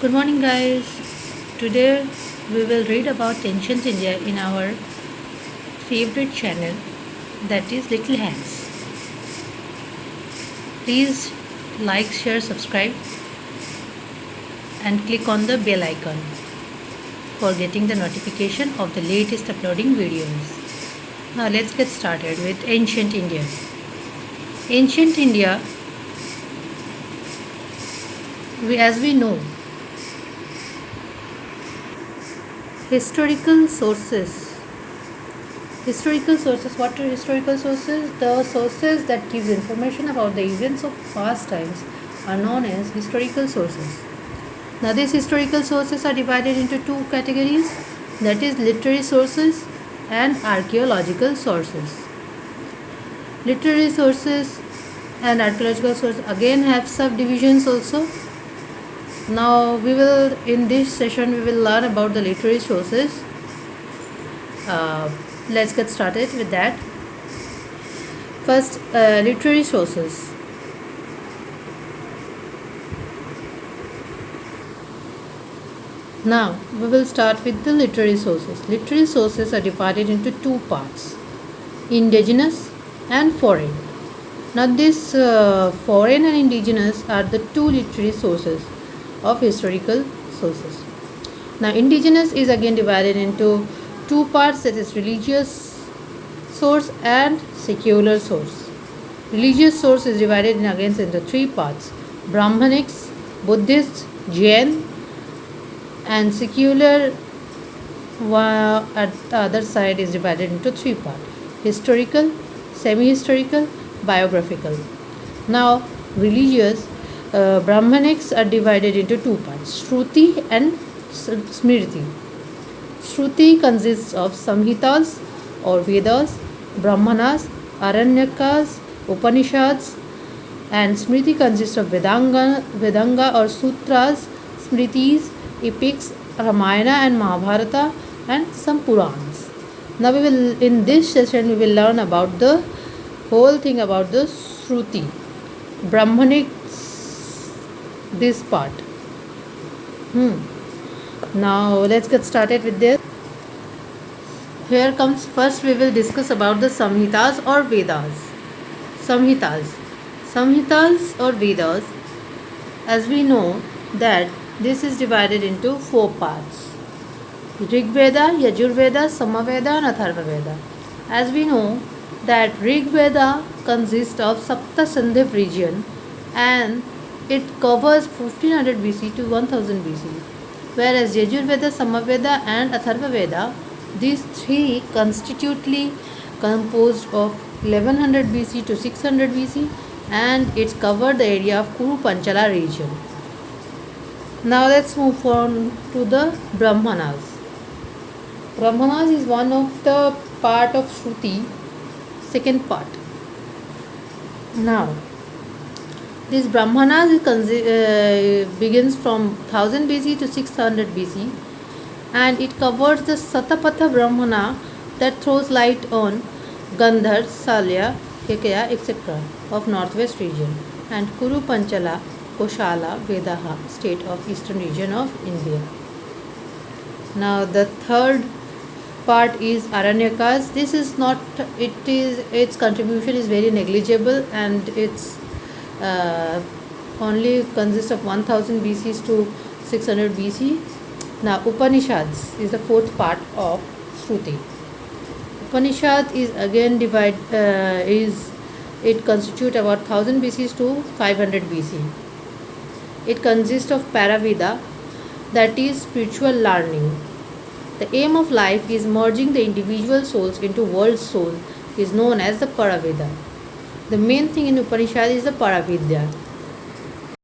Good morning, guys. Today we will read about ancient India in our favorite channel, that is Little Hands. Please like, share, subscribe, and click on the bell icon for getting the notification of the latest uploading videos. Now let's get started with ancient India. Ancient India, as we know, historical sources. What are historical sources? The sources that gives information about the events of past times are known as historical sources. Now these historical sources are divided into two categories, that is literary sources and archaeological sources. Literary sources and archaeological sources again have subdivisions also. Now in this session we will learn about the literary sources. Let's get started with that. First, literary sources. Now we will start with the literary sources. Literary sources are divided into two parts, indigenous and foreign. Now this foreign and indigenous are the two literary sources of historical sources. Now indigenous is again divided into two parts, that is religious source and secular source. Religious source is divided into three parts, Brahmanics, Buddhist, Jain, and secular at the other side is divided into three parts, historical, semi-historical, biographical. Now religious, Brahmanics are divided into two parts, Shruti and Smriti. Shruti consists of Samhitas or Vedas, Brahmanas, Aranyakas, Upanishads, and Smriti consists of Vedanga or Sutras, Smritis, epics, Ramayana and Mahabharata, and some Purans. Now in this session we will learn about the whole thing about the Shruti, Brahmanics, this part. Now let's get started with this. Here comes, first we will discuss about the Samhitas or Vedas. Samhitas or Vedas, as we know that this is divided into four parts, Rig Veda, Yajur Veda, Samaveda and Atharva Veda. As we know that Rig Veda consists of Sapta Sandhip region and it covers 1500 BC to 1000 BC. Whereas Yajur Veda, Samaveda and Atharva Veda, these three constitutely composed of 1100 BC to 600 BC, and it's covered the area of Kuru Panchala region. Now let's move on to the Brahmanas. Brahmanas is one of the part of Shruti, second part. Now this Brahmanas begins from 1000 BC to 600 BC, and it covers the Satapatha Brahmana that throws light on Gandhar, Salya, Kekaya, etc. of northwest region, and Kuru Panchala, Koshala, Vedaha state of eastern region of India. Now the third part is Aranyakas. This is not, its contribution is very negligible and it's only consists of 1000 BC to 600 BC. Now Upanishads is the fourth part of Shruti. Upanishad is again it constitutes about 1000 BC to 500 BC. It consists of Paraveda, that is spiritual learning. The aim of life is merging the individual souls into world soul, is known as the Paraveda. The main thing in Upanishad is the Paravidya.